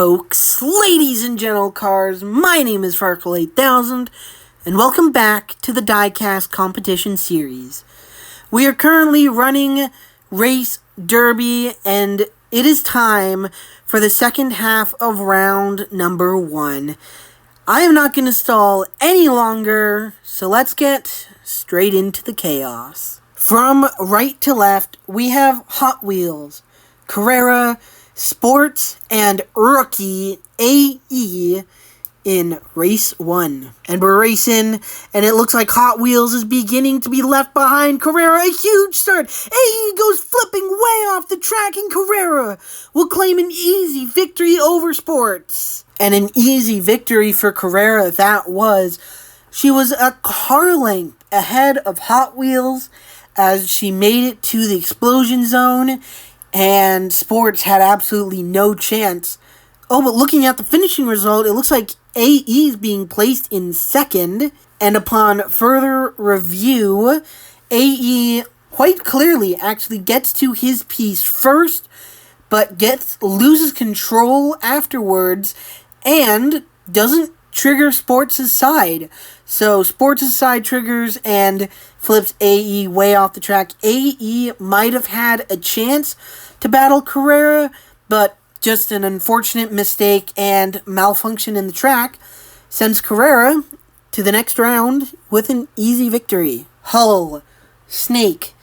folks, ladies and gentle cars, my name is Farkle8000, and welcome back to the Diecast Competition Series. We are currently running Race Derby, and it is time for the second half of round number 1. I am not going to stall any longer, so let's get straight into the chaos. From right to left, we have Hot Wheels, Carrera, Sports, and Rookie AE in Race 1. And we're racing, and it looks like Hot Wheels is beginning to be left behind Carrera. A huge start. AE goes flipping way off the track, and Carrera will claim an easy victory over Sports. And an easy victory for Carrera that was. She was a car length ahead of Hot Wheels as she made it to the explosion zone, and Sports had absolutely no chance. Oh, but looking at the finishing result, it looks like AE is being placed in second, and upon further review, AE quite clearly actually gets to his piece first, but loses control afterwards, and doesn't trigger Sports' side. So Sports' side triggers and flips AE way off the track. AE might have had a chance to battle Carrera, but just an unfortunate mistake and malfunction in the track sends Carrera to the next round with an easy victory. Hull, Snake,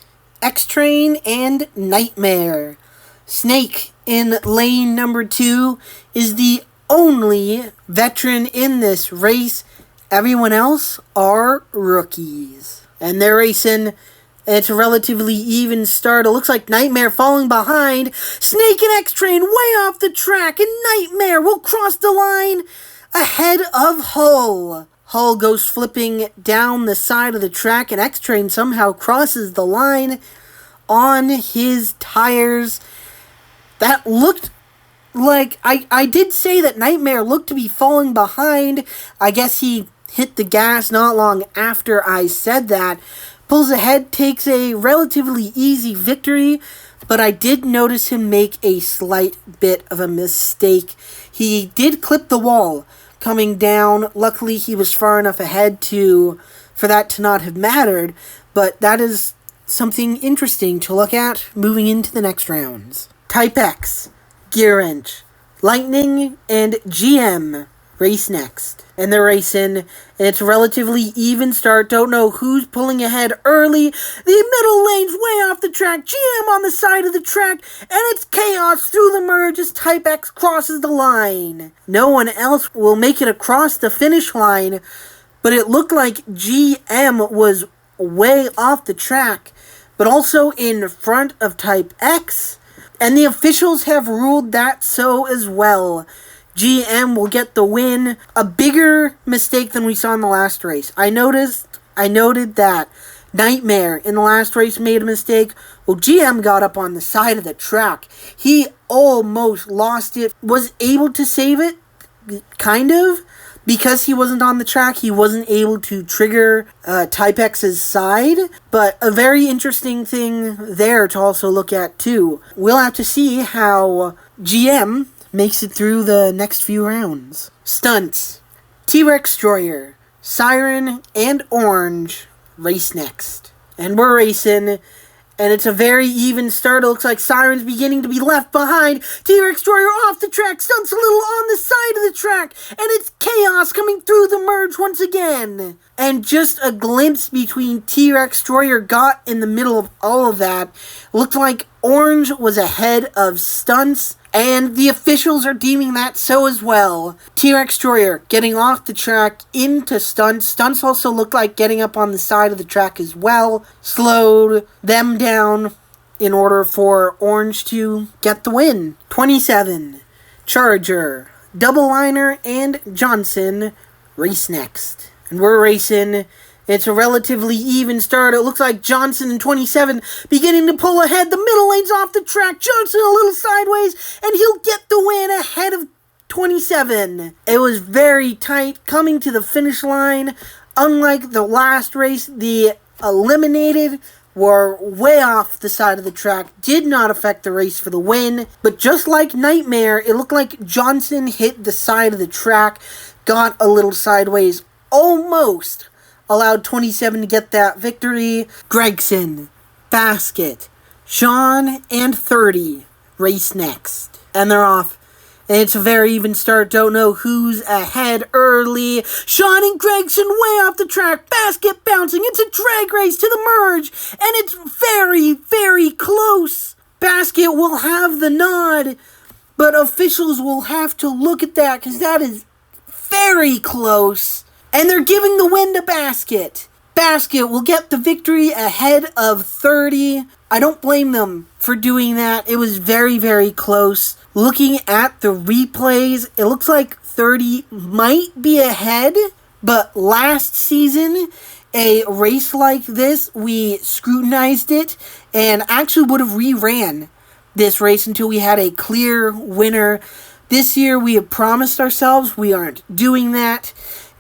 X-Train, and Nightmare. Snake in lane number 2 is the only veteran in this race. Everyone else are rookies. And they're racing. It's a relatively even start. It looks like Nightmare falling behind. Snake and X-Train way off the track, and Nightmare will cross the line ahead of Hull. Hull goes flipping down the side of the track, and X-Train somehow crosses the line on his tires. That looked like, I did say that Nightmare looked to be falling behind. I guess he hit the gas not long after I said that. Pulls ahead, takes a relatively easy victory, but I did notice him make a slight bit of a mistake. He did clip the wall coming down. Luckily, he was far enough ahead for that to not have mattered, but that is something interesting to look at moving into the next rounds. Type X, Gear Wrench, Lightning, and GM race next. And they're racing, and it's a relatively even start. Don't know who's pulling ahead early. The middle lane's way off the track. GM on the side of the track, and it's chaos through the merge as Type X crosses the line. No one else will make it across the finish line, but it looked like GM was way off the track, but also in front of Type X, and the officials have ruled that so as well. GM will get the win. A bigger mistake than we saw in the last race. I noted that Nightmare in the last race made a mistake. Well, GM got up on the side of the track. He almost lost it. Was able to save it, kind of. Because he wasn't on the track, he wasn't able to trigger Type X's side. But a very interesting thing there to also look at, too. We'll have to see how GM makes it through the next few rounds. Stunts. T-Rex Destroyer, Siren, and Orange race next. And we're racing, and it's a very even start. It looks like Siren's beginning to be left behind. T-Rex Destroyer off the track, Stunts a little on the side of the track, and it's chaos coming through the merge once again. And just a glimpse between T-Rex Destroyer got in the middle of all of that. Looked like Orange was ahead of Stunts, and the officials are deeming that so as well. T-Rex Destroyer getting off the track into Stunts. Stunts also looked like getting up on the side of the track as well. Slowed them down in order for Orange to get the win. 27. Charger, Double Liner, and Johnson race next. And we're racing. It's a relatively even start. It looks like Johnson in 27 beginning to pull ahead. The middle lane's off the track. Johnson a little sideways, and he'll get the win ahead of 27. It was very tight coming to the finish line. Unlike the last race, the eliminated were way off the side of the track, did not affect the race for the win. But just like Nightmare, it looked like Johnson hit the side of the track, got a little sideways, almost allowed 27 to get that victory. Gragson, Baskett, Sean, and 30 race next. And they're off. And it's a very even start. Don't know who's ahead early. Sean and Gragson way off the track. Baskett bouncing. It's a drag race to the merge. And it's very, very close. Baskett will have the nod. But officials will have to look at that because that is very close. And they're giving the win to Baskett. Baskett will get the victory ahead of 30. I don't blame them for doing that. It was very, very close. Looking at the replays, it looks like 30 might be ahead, but last season, a race like this, we scrutinized it and actually would have reran this race until we had a clear winner. This year, we have promised ourselves we aren't doing that,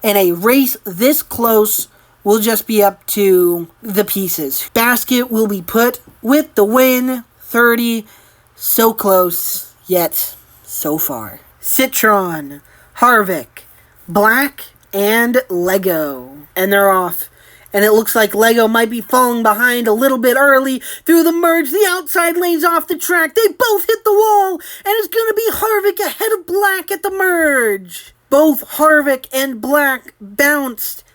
and a race this close will just be up to the pieces. Baskett will be put with the win, 30, so close. Yet, so far. Citron, Harvick, Black, and Lego. And they're off. And it looks like Lego might be falling behind a little bit early through the merge. The outside lane's off the track. They both hit the wall. And it's going to be Harvick ahead of Black at the merge. Both Harvick and Black bounced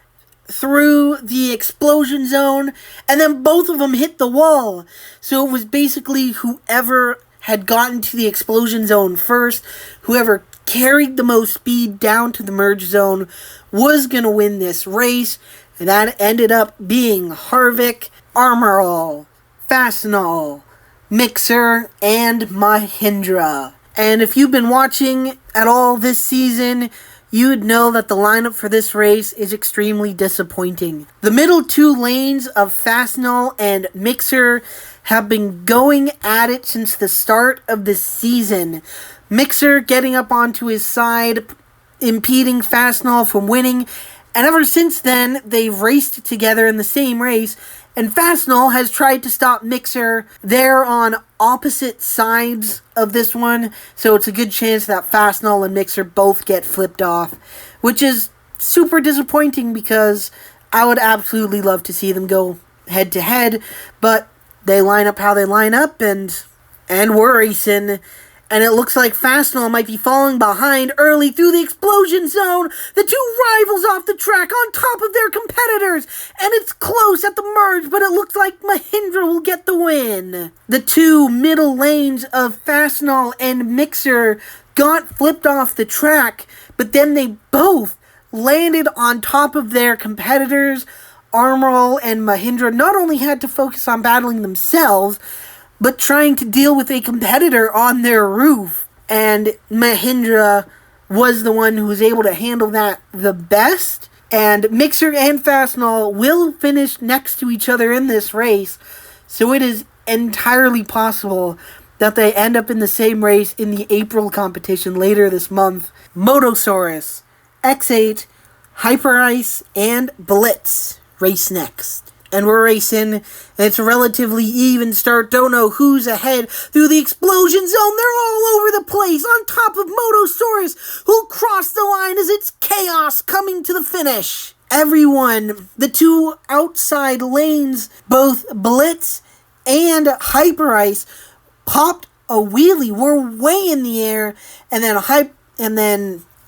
through the explosion zone. And then both of them hit the wall. So it was basically whoever had gotten to the explosion zone first, whoever carried the most speed down to the merge zone was going to win this race, and that ended up being Harvick, Armorall, Fastenal, Mixer, and Mahindra. And if you've been watching at all this season, you'd know that the lineup for this race is extremely disappointing. The middle two lanes of Fastenal and Mixer have been going at it since the start of the season. Mixer getting up onto his side, impeding Fastenal from winning, and ever since then, they've raced together in the same race, and Fastenal has tried to stop Mixer. They're on opposite sides of this one, so it's a good chance that Fastenal and Mixer both get flipped off, which is super disappointing because I would absolutely love to see them go head-to-head, but they line up how they line up, and we're racing. And it looks like Fastenal might be falling behind early through the explosion zone. The two rivals off the track on top of their competitors. And it's close at the merge, but it looks like Mahindra will get the win. The two middle lanes of Fastenal and Mixer got flipped off the track, but then they both landed on top of their competitors. Armorall and Mahindra not only had to focus on battling themselves, but trying to deal with a competitor on their roof. And Mahindra was the one who was able to handle that the best. And Mixer and Fastenal will finish next to each other in this race. So it is entirely possible that they end up in the same race in the April competition later this month. Motosaurus, X8, Hyper Ice, and Blitz race next. And we're racing, and it's a relatively even start. Don't know who's ahead through the explosion zone. They're all over the place on top of Motosaurus, who'll cross the line as it's chaos coming to the finish. Everyone, the two outside lanes, both Blitz and Hyper Ice, popped a wheelie. We're way in the air, and then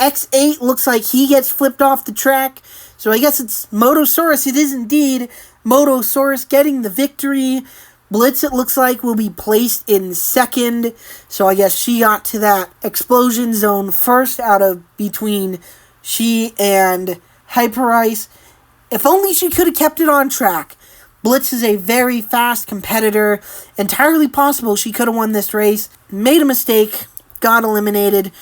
X8 looks like he gets flipped off the track. So I guess it's Motosaurus. It is indeed Motosaurus getting the victory. Blitz, it looks like, will be placed in second. So I guess she got to that explosion zone first out of between she and Hyper Ice. If only she could have kept it on track. Blitz is a very fast competitor. Entirely possible she could have won this race. Made a mistake. Got eliminated.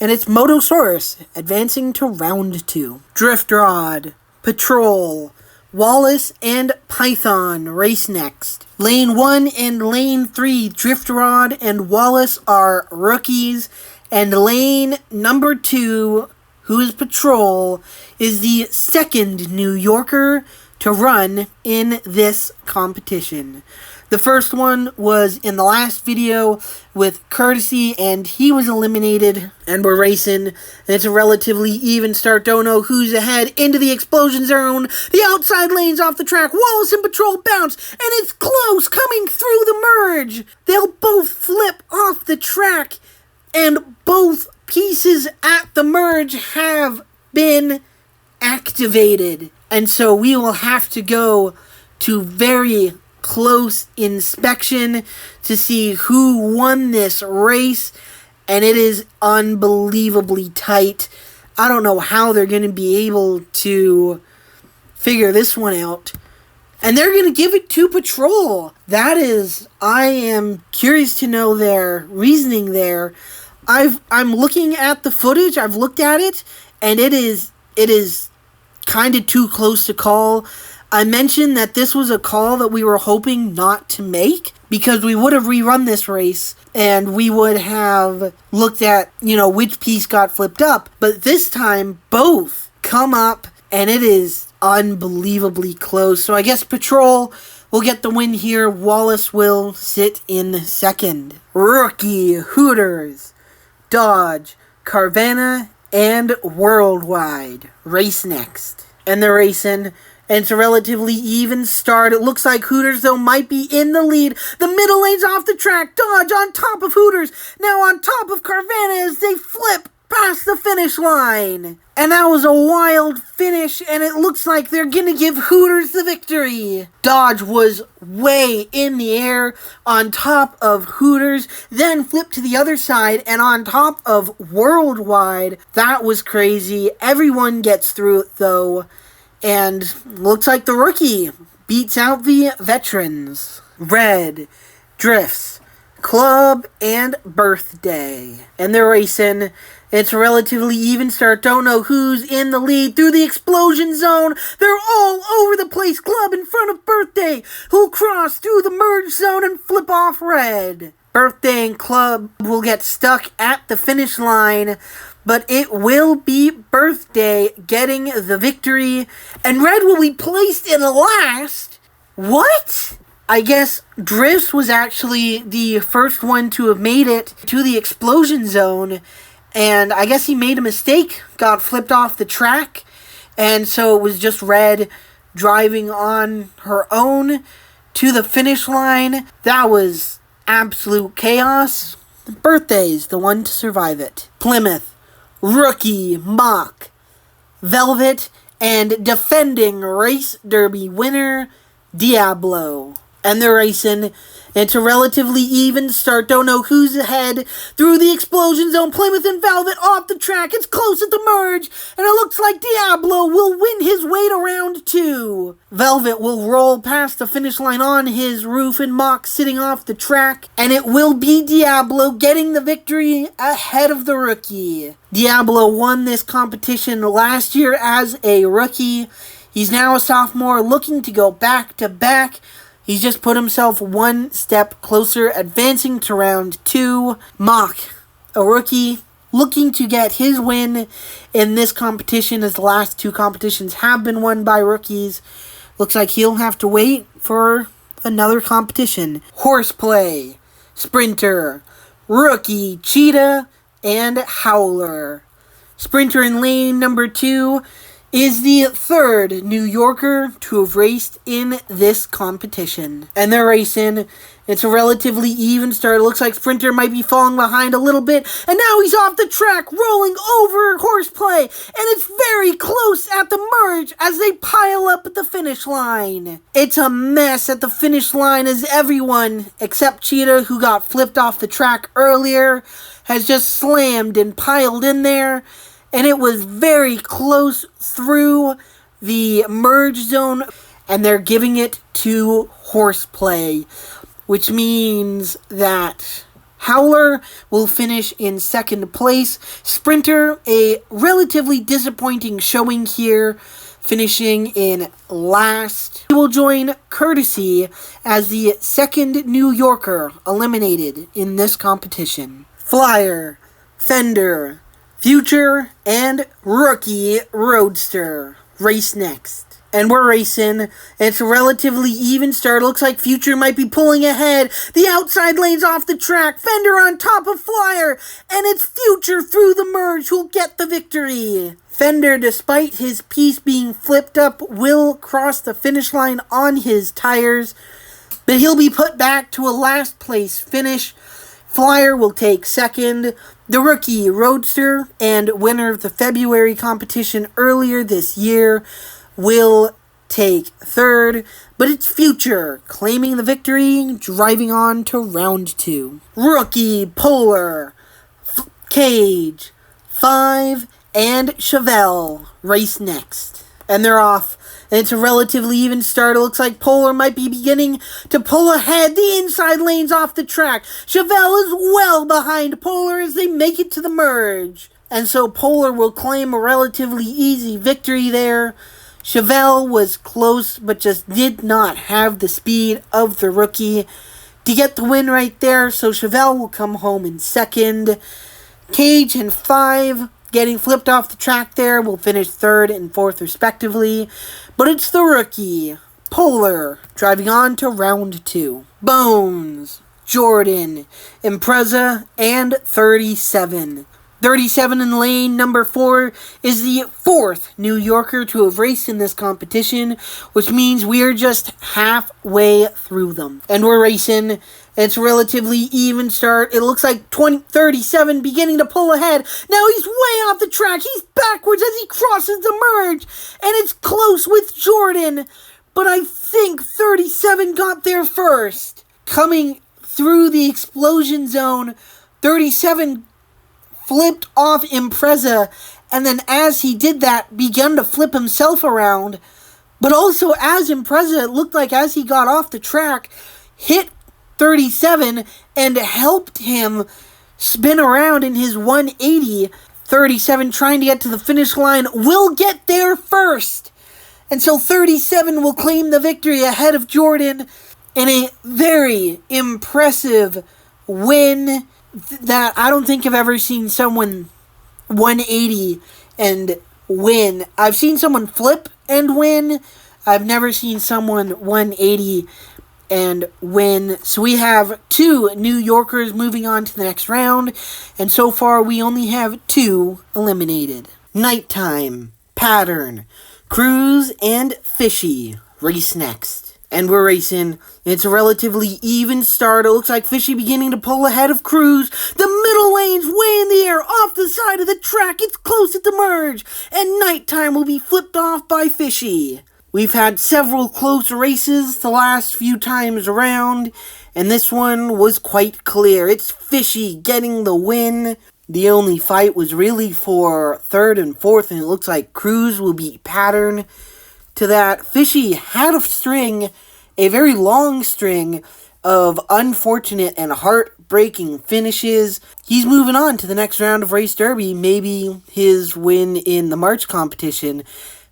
And it's Motosaurus advancing to round 2. Drift Rod, Patrol, Wallace, and Python race next. Lane 1 and Lane 3, Drift Rod and Wallace are rookies. And lane number 2, who is Patrol, is the second New Yorker to run in this competition. The first one was in the last video with Courtesy, and he was eliminated, and we're racing, and it's a relatively even start. Don't know who's ahead. Into the explosion zone. The outside lane's off the track. Wallace and Patrol bounce, and it's close coming through the merge. They'll both flip off the track, and both pieces at the merge have been activated. And so we will have to go to very close inspection to see who won this race, and it is unbelievably tight. I don't know how they're going to be able to figure this one out. And they're going to give it to Patrol. I am curious to know their reasoning there. I'm looking at the footage. I've looked at it, and it is kind of too close to call. I mentioned that this was a call that we were hoping not to make, because we would have rerun this race and we would have looked at, which piece got flipped up. But this time, both come up, and it is unbelievably close. So I guess Patrol will get the win here. Wallace will sit in second. Rookie, Hooters, Dodge, Carvana, and Worldwide race next. And they're racing, and it's a relatively even start. It looks like Hooters, though, might be in the lead. The middle lane's off the track. Dodge on top of Hooters. Now on top of Carvana as they flip past the finish line. And that was a wild finish, and it looks like they're going to give Hooters the victory. Dodge was way in the air on top of Hooters, then flipped to the other side and on top of Worldwide. That was crazy. Everyone gets through it, though. And looks like the rookie beats out the veterans. Red, Drifts, Club, and Birthday. And they're racing. It's a relatively even start. Don't know who's in the lead through the explosion zone. They're all over the place. Club in front of Birthday, who'll cross through the merge zone and flip off Red. Birthday and Club will get stuck at the finish line, but it will be Birthday getting the victory, and Red will be placed in last. What? I guess Drifts was actually the first one to have made it to the explosion zone, and I guess he made a mistake, got flipped off the track, and so it was just Red driving on her own to the finish line. That was absolute chaos. Birthday's the one to survive it. Plymouth, Rookie, Mock, Velvet, and defending Race Derby winner, Diablo. And they're racing. It's a relatively even start. Don't know who's ahead. Through the explosion zone, Plymouth and Velvet off the track. It's close at the merge. And it looks like Diablo will win his way to round 2. Velvet will roll past the finish line on his roof, and Mock sitting off the track. And it will be Diablo getting the victory ahead of the rookie. Diablo won this competition last year as a rookie. He's now a sophomore looking to go back to back. He's just put himself one step closer, advancing to round 2. Mock, a rookie, looking to get his win in this competition, as the last 2 competitions have been won by rookies. Looks like he'll have to wait for another competition. Horseplay, Sprinter, Rookie, Cheetah, and Howler. Sprinter in lane number 2 is the third New Yorker to have raced in this competition. And they're racing. It's a relatively even start. It looks like Sprinter might be falling behind a little bit. And now he's off the track, rolling over Horseplay. And it's very close at the merge as they pile up at the finish line. It's a mess at the finish line as everyone, except Cheetah, who got flipped off the track earlier, has just slammed and piled in there. And it was very close through the merge zone, and they're giving it to Horseplay, which means that Howler will finish in second place. Sprinter, a relatively disappointing showing here, finishing in last. He will join Courtesy as the second New Yorker eliminated in this competition. Flyer, Fender, Future, and Rookie Roadster race next. And we're racing. It's a relatively even start. Looks like Future might be pulling ahead. The outside lane's off the track. Fender on top of Flyer. And it's Future through the merge who'll get the victory. Fender, despite his piece being flipped up, will cross the finish line on his tires. But he'll be put back to a last place finish. Flyer will take second. The rookie Roadster and winner of the February competition earlier this year will take third, but it's Future claiming the victory, driving on to round 2. Rookie, Polar, Cage, 5, and Chevelle race next. And they're off. And it's a relatively even start. It looks like Polar might be beginning to pull ahead. The inside lane's off the track. Chevelle is well behind Polar as they make it to the merge. And so Polar will claim a relatively easy victory there. Chevelle was close, but just did not have the speed of the rookie to get the win right there. So Chevelle will come home in second. Cage and 5, getting flipped off the track there, will finish third and fourth respectively. But it's the rookie, Polar, driving on to round 2. Bones, Jordan, Impreza, and 37. 37 in lane number 4 is the 4th New Yorker to have raced in this competition, which means we're just halfway through them. And we're racing. It's a relatively even start. It looks like 37 beginning to pull ahead. Now he's way off the track. He's backwards as he crosses the merge. And it's close with Jordan. But I think 37 got there first. Coming through the explosion zone, 37 flipped off Impreza, and then as he did that, began to flip himself around. But also as Impreza, it looked like as he got off the track, hit 37 and helped him spin around in his 180. 37 trying to get to the finish line will get there first. And so 37 will claim the victory ahead of Jordan in a very impressive win that I don't think I've ever seen someone 180 and win. I've seen someone flip and win. I've never seen someone 180 and win. So we have 2 New Yorkers moving on to the next round, and so far we only have 2 eliminated. Nighttime, Pattern, Cruz, and Fishy race next. And we're racing. It's a relatively even start. It looks like Fishy beginning to pull ahead of Cruz. The middle lane's way in the air, off the side of the track. It's close at the merge. And Nighttime will be flipped off by Fishy. We've had several close races the last few times around, and this one was quite clear. It's Fishy getting the win. The only fight was really for third and fourth, and it looks like Cruz will beat Pattern. To that, Fishy had a very long string of unfortunate and heartbreaking finishes. He's moving on to the next round of Race Derby. Maybe his win in the March competition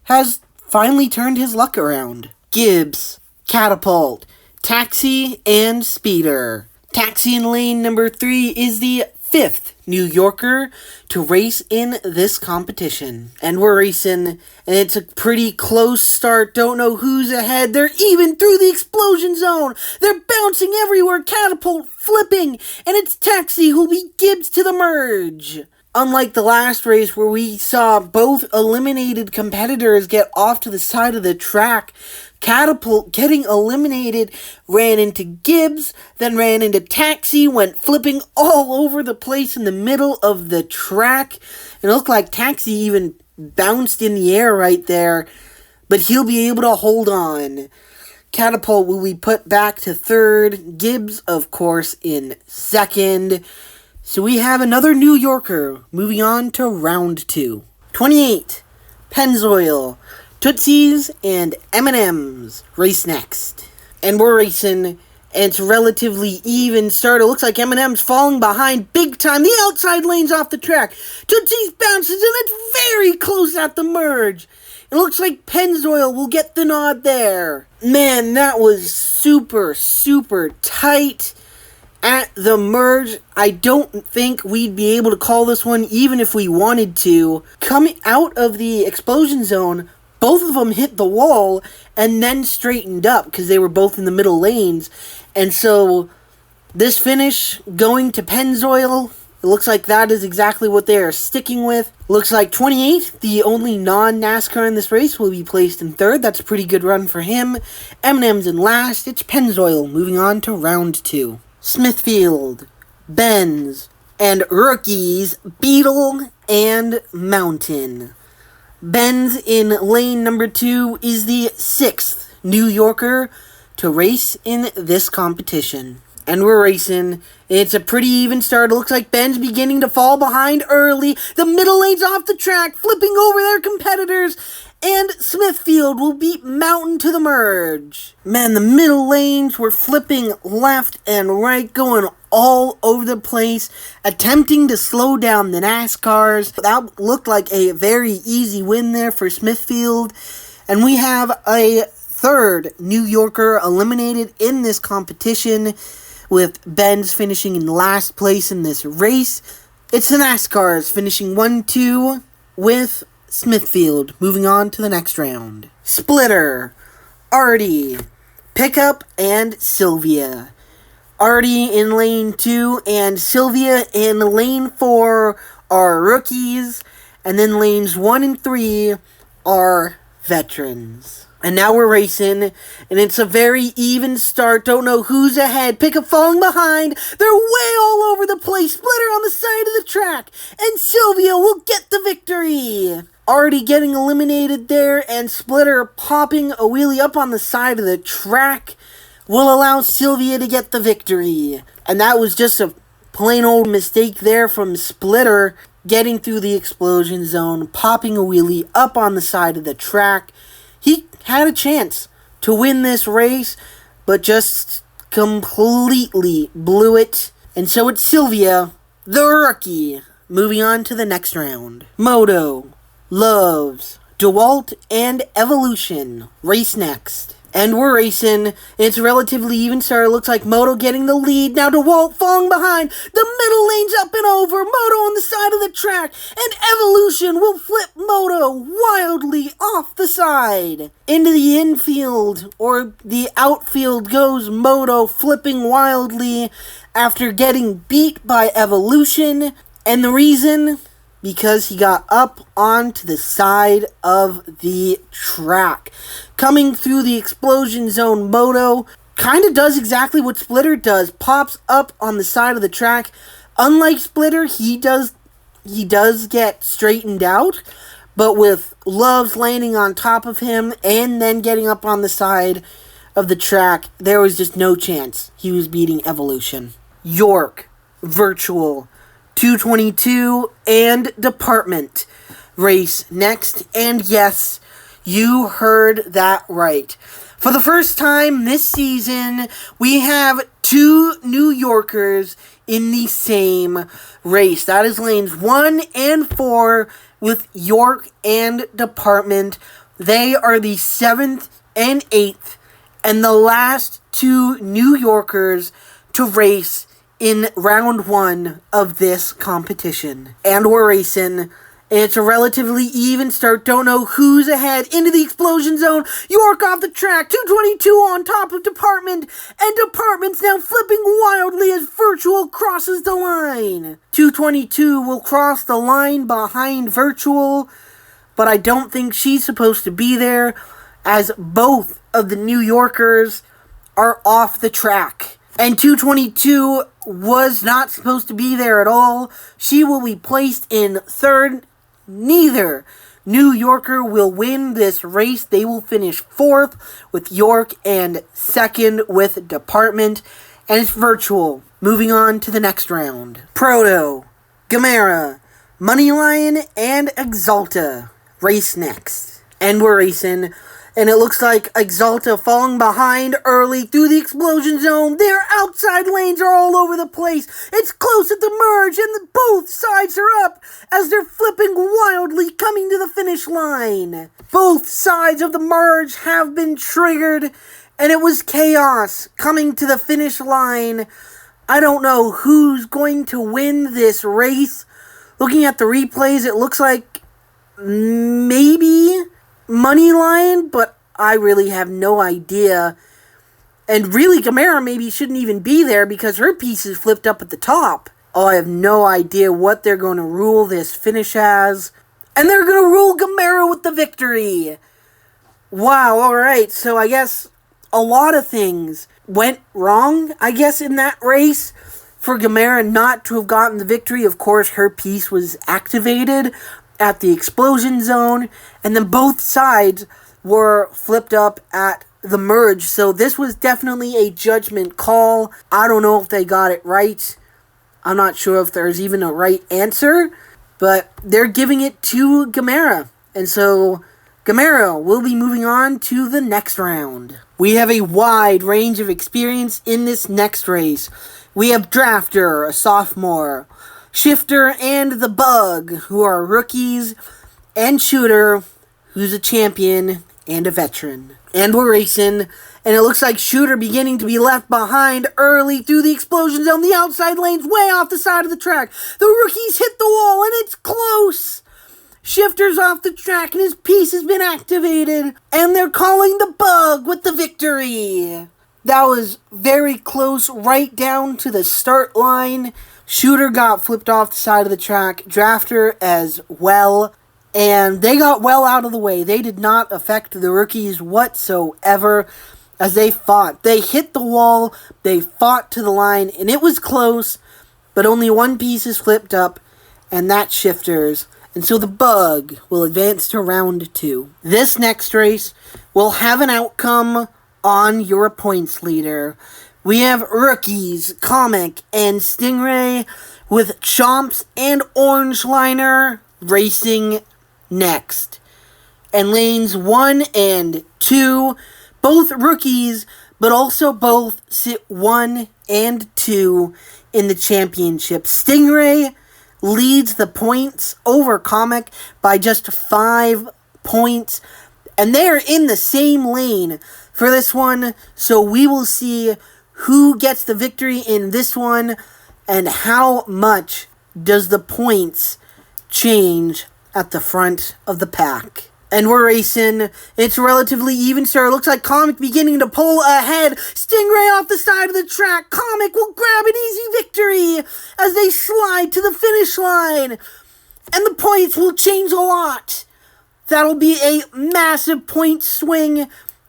has finally turned his luck around. Gibbs, Catapult, Taxi, and Speeder. Taxi in lane number 3 is the 5th New Yorker to race in this competition. And we're racing, and it's a pretty close start. Don't know who's ahead. They're even through the explosion zone. They're bouncing everywhere. Catapult flipping, and it's Taxi who'll beat Gibbs to the merge. Unlike the last race where we saw both eliminated competitors get off to the side of the track, Catapult, getting eliminated, ran into Gibbs, then ran into Taxi, went flipping all over the place in the middle of the track. It looked like Taxi even bounced in the air right there, but he'll be able to hold on. Catapult will be put back to third, Gibbs, of course, in second. So we have another New Yorker moving on to round 2. 28, Pennzoil, Tootsies, and M&M's race next. And we're racing, and it's a relatively even start. It looks like M&M's falling behind big time. The outside lane's off the track. Tootsies bounces, and it's very close at the merge. It looks like Pennzoil will get the nod there. Man, that was super, super tight at the merge. I don't think we'd be able to call this one even if we wanted to. Coming out of the explosion zone, both of them hit the wall and then straightened up because they were both in the middle lanes. And so this finish going to Pennzoil, it looks like that is exactly what they are sticking with. Looks like 28, the only non-NASCAR in this race, will be placed in third. That's a pretty good run for him. M&M's in last. It's Pennzoil moving on to round 2. Smithfield, Benz, and rookies Beetle and Mountain. Benz in lane number 2 is the 6th New Yorker to race in this competition. And we're racing. It's a pretty even start. It looks like Ben's beginning to fall behind early. The middle lane's off the track, flipping over their competitors. And Smithfield will beat Mountain to the merge. Man, the middle lanes were flipping left and right, going all over the place, attempting to slow down the NASCARs. That looked like a very easy win there for Smithfield. And we have a third New Yorker eliminated in this competition, with Benz finishing in last place in this race. It's the NASCARs finishing 1-2 with Smithfield moving on to the next round. Splitter, Artie, Pickup, and Sylvia. Artie in lane 2 and Sylvia in lane 4 are rookies, and then lanes 1 and 3 are veterans. And now we're racing, and it's a very even start. Don't know who's ahead. Pickup falling behind. They're way all over the place. Splitter on the side of the track, and Sylvia will get the victory. Artie getting eliminated there, and Splitter popping a wheelie up on the side of the track will allow Sylvia to get the victory. And that was just a plain old mistake there from Splitter, getting through the explosion zone, popping a wheelie up on the side of the track. He had a chance to win this race, but just completely blew it. And so it's Sylvia, the rookie, moving on to the next round. Moto, Loves, DeWalt, and Evolution race next. And we're racing. It's relatively even start. It looks like Moto getting the lead. Now DeWalt falling behind. The middle lane's up and over. Moto on the side of the track. And Evolution will flip Moto wildly off the side. Into the infield, or the outfield, goes Moto, flipping wildly after getting beat by Evolution. And the reason? Because he got up onto the side of the track. Coming through the explosion zone, Moto kind of does exactly what Splitter does. Pops up on the side of the track. Unlike Splitter, he does get straightened out. But with Loves landing on top of him and then getting up on the side of the track, there was just no chance he was beating Evolution. York, Virtual, 222, and Department race next. And yes, you heard that right. For the first time this season, we have 2 New Yorkers in the same race. That is lanes 1 and 4 with York and Department. They are the 7th and 8th, and the last 2 New Yorkers to race in round 1 of this competition. And we're racing. It's a relatively even start. Don't know who's ahead. Into the explosion zone. York off the track. 222 on top of Department. And Department's now flipping wildly as Virtual crosses the line. 222 will cross the line behind Virtual, but I don't think she's supposed to be there, as both of the New Yorkers are off the track. And 222 was not supposed to be there at all. She will be placed in third. Neither New Yorker will win this race. They will finish 4th with York and 2nd with Department. And it's Virtual. Moving on to the next round. Proto, Gamera, Moneyline, and Exalta race next. And we're racing. And it looks like Exalta falling behind early through the explosion zone. Their outside lanes are all over the place. It's close at the merge, and both sides are up as they're flipping wildly coming to the finish line. Both sides of the merge have been triggered, and it was chaos coming to the finish line. I don't know who's going to win this race. Looking at the replays, it looks like maybe money line, but I really have no idea. And really, Gamera maybe shouldn't even be there because her piece is flipped up at the top. Oh, I have no idea what they're going to rule this finish as. And they're going to rule Gamera with the victory. Wow, alright, so I guess a lot of things went wrong, I guess, in that race. For Gamera not to have gotten the victory, of course, her piece was activated at the explosion zone. And then both sides were flipped up at the merge, so this was definitely a judgment call. I don't know if they got it right. I'm not sure if there's even a right answer, but they're giving it to Gamera. And so Gamera will be moving on to the next round. We have a wide range of experience in this next race. We have Drafter, a sophomore, Shifter, and the Bug, who are rookies, and Shooter, who's a champion and a veteran. And we're racing, and it looks like Shooter beginning to be left behind early through the explosion zone. The outside lane's way off the side of the track. The rookies hit the wall, and it's close. Shifter's off the track, and his piece has been activated, and they're calling the Bug with the victory. That was very close, right down to the start line. Shooter got flipped off the side of the track, Drafter as well. And they got well out of the way. They did not affect the rookies whatsoever as they fought. They hit the wall, they fought to the line, and it was close, but only one piece is flipped up, and that's Shifter's. And so the Bug will advance to round 2. This next race will have an outcome on your points leader. We have rookies, Comic, and Stingray, with Chomps and Orange Liner racing next. And lanes 1 and 2, both rookies, but also both sit 1 and 2 in the championship. Stingray leads the points over Comic by just 5 points, and they're in the same lane for this one, so we will see who gets the victory in this one, and how much does the points change at the front of the pack. And we're racing. It's relatively even, sir. It looks like Comic beginning to pull ahead. Stingray off the side of the track. Comic will grab an easy victory as they slide to the finish line. And the points will change a lot. That'll be a massive point swing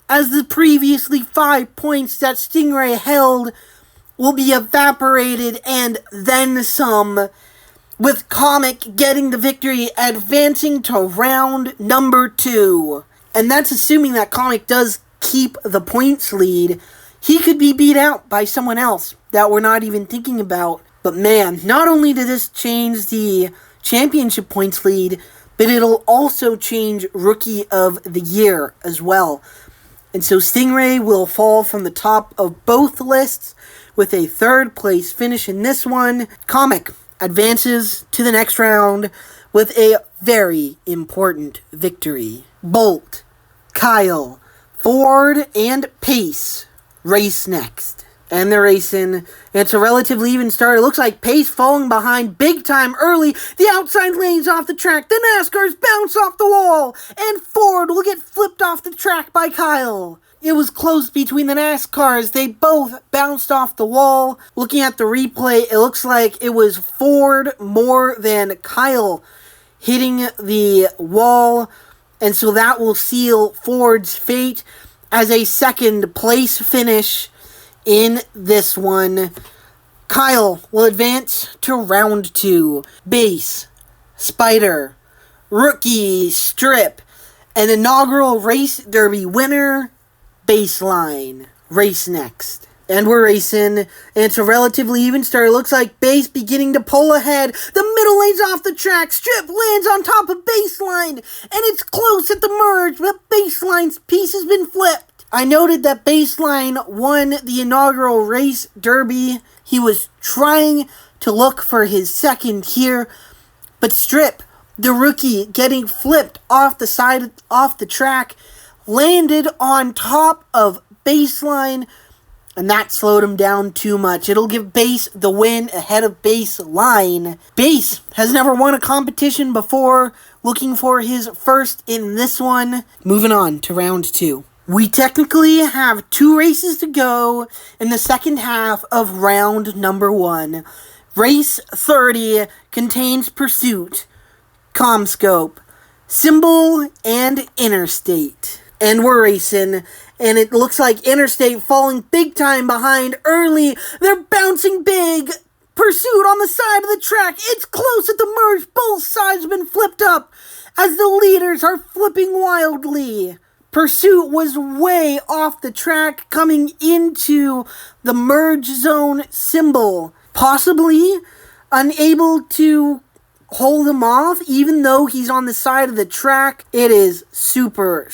as the previously 5 points that Stingray held will be evaporated and then some, with Comic getting the victory, advancing to round number 2. And that's assuming that Comic does keep the points lead. He could be beat out by someone else that we're not even thinking about. But man, not only did this change the championship points lead, but it'll also change Rookie of the Year as well. And so Stingray will fall from the top of both lists with a 3rd place finish in this one. Comic advances to the next round with a very important victory. Bolt, Kyle, Ford, and Pace race next. And they're racing. It's a relatively even start. It looks like Pace falling behind big time early. The outside lane's off the track. The NASCARs bounce off the wall. And Ford will get flipped off the track by Kyle. It was close between the NASCARs. They both bounced off the wall. Looking at the replay, it looks like it was Ford more than Kyle hitting the wall. And so that will seal Ford's fate as a 2nd place finish in this one. Kyle will advance to round 2. Base, Spider, Rookie, Strip, an inaugural race derby winner, Baseline, race next. And we're racing, and it's a relatively even start. It looks like Base beginning to pull ahead. The middle lane's off the track. Strip lands on top of Baseline, and it's close at the merge, but Baseline's piece has been flipped. I noted that Baseline won the inaugural race derby. He was trying to look for his 2nd here, but Strip, the rookie, getting flipped off the track, landed on top of Baseline, and that slowed him down too much. It'll give Base the win ahead of Baseline. Base has never won a competition before looking for his first in this one. Moving on to round 2. We technically have 2 races to go in the second half of round number 1. Race 30 contains Pursuit, CommScope, Symbol, and Interstate. And we're racing, and it looks like Interstate falling big time behind early. They're bouncing big. Pursuit on the side of the track. It's close at the merge. Both sides have been flipped up as the leaders are flipping wildly. Pursuit was way off the track coming into the merge zone. Symbol, possibly unable to hold him off even though he's on the side of the track. It is super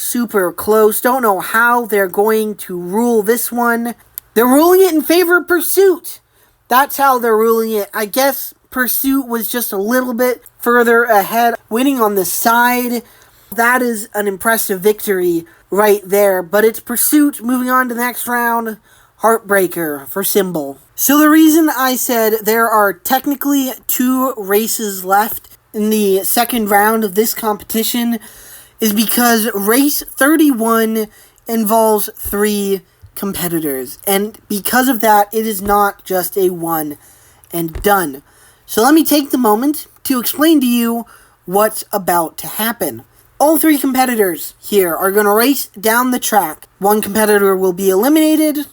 close. Don't know how they're going to rule this one. They're ruling it in favor of Pursuit. That's how they're ruling it. I guess Pursuit was just a little bit further ahead, winning on the side. That is an impressive victory right there. But it's Pursuit moving on to the next round. Heartbreaker for Symbol. So the reason I said there are technically 2 races left in the second round of this competition is because race 31 involves 3 competitors, and because of that, it is not just a one and done. So let me take the moment to explain to you what's about to happen. All 3 competitors here are going to race down the track. One competitor will be eliminated,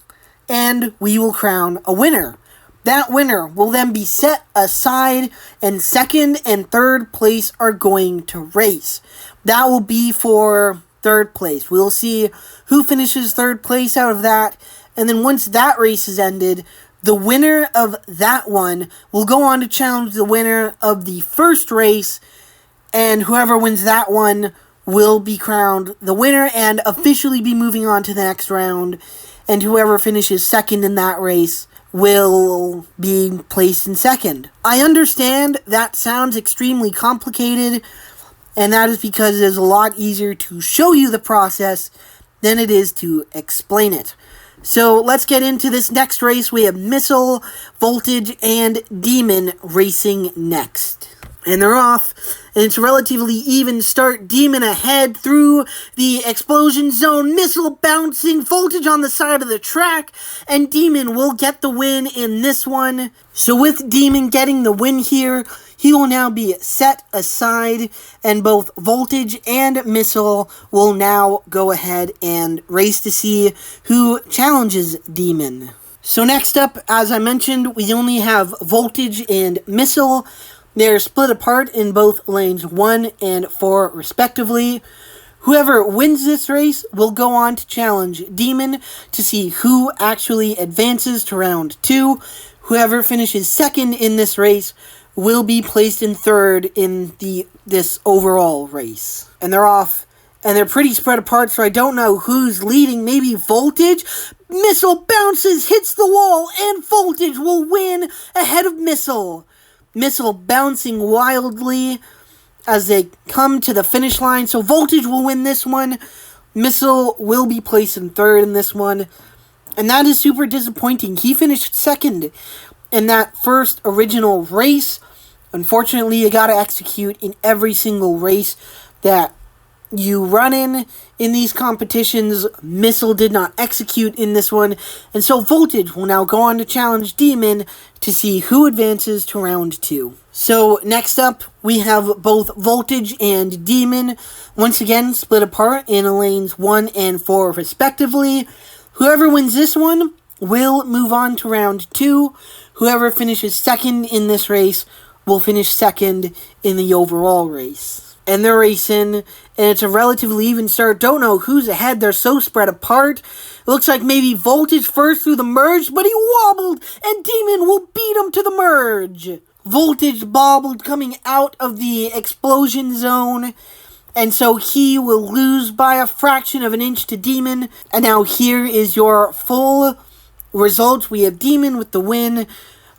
and we will crown a winner. That winner will then be set aside, and second and third place are going to race. That will be for third place. We'll see who finishes third place out of that, and then once that race is ended, the winner of that one will go on to challenge the winner of the first race, and whoever wins that one will be crowned the winner and officially be moving on to the next round, and whoever finishes second in that race will be placed in second. I understand that sounds extremely complicated, and that is because it is a lot easier to show you the process than it is to explain it. So let's get into this next race. We have Missile, Voltage, and Demon racing next. And they're off, and it's a relatively even start. Demon ahead through the explosion zone. Missile bouncing. Voltage on the side of the track. And Demon will get the win in this one. So with Demon getting the win here, he will now be set aside. And both Voltage and Missile will now go ahead and race to see who challenges Demon. So next up, as I mentioned, we only have Voltage and Missile. They're split apart in both lanes 1 and 4 respectively. Whoever wins this race will go on to challenge Demon to see who actually advances to round 2. Whoever finishes second in this race will be placed in third in this overall race. And they're off, and they're pretty spread apart, so I don't know who's leading. Maybe Voltage? Missile bounces, hits the wall, and Voltage will win ahead of Missile. Missile bouncing wildly as they come to the finish line. So Voltage will win this one. Missile will be placed in third in this one. And that is super disappointing. He finished second in that first original race. Unfortunately, you gotta execute in every single race that you run in these competitions. Missile did not execute in this one, and so Voltage will now go on to challenge Demon to see who advances to round 2. So next up, we have both Voltage and Demon once again split apart in lanes 1 and 4 respectively. Whoever wins this one will move on to round 2. Whoever finishes second in this race will finish second in the overall race. And they're racing, and it's a relatively even start. Don't know who's ahead. They're so spread apart. It looks like maybe Voltage first through the merge, but he wobbled, and Demon will beat him to the merge. Voltage bobbled coming out of the explosion zone, and so he will lose by a fraction of an inch to Demon. And now here is your full results. We have Demon with the win,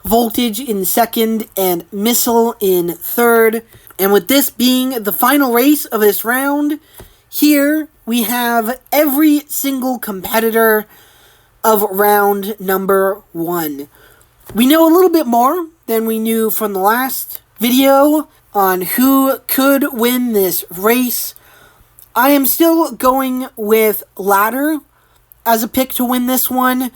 Voltage in second, and Missile in third. And with this being the final race of this round, here we have every single competitor of round number 1. We know a little bit more than we knew from the last video, on who could win this race. I am still going with Ladder as a pick to win this one,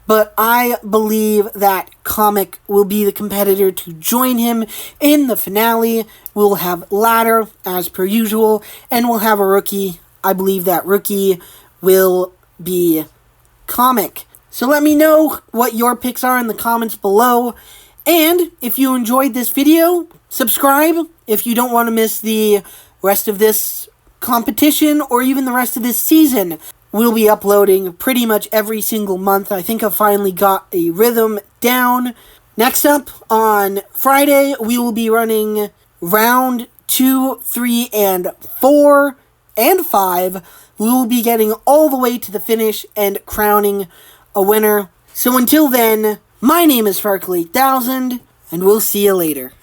but I believe that Comic will be the competitor to join him in the finale. We'll have Ladder as per usual, and we'll have a rookie. I believe that rookie will be Comic. So let me know what your picks are in the comments below. And if you enjoyed this video, subscribe if you don't want to miss the rest of this competition or even the rest of this season. We'll be uploading pretty much every single month. I think I've finally got a rhythm down. Next up, on Friday, we will be running round 2, 3, and 4, and 5. We will be getting all the way to the finish and crowning a winner. So until then, my name is Farkle8000, and we'll see you later.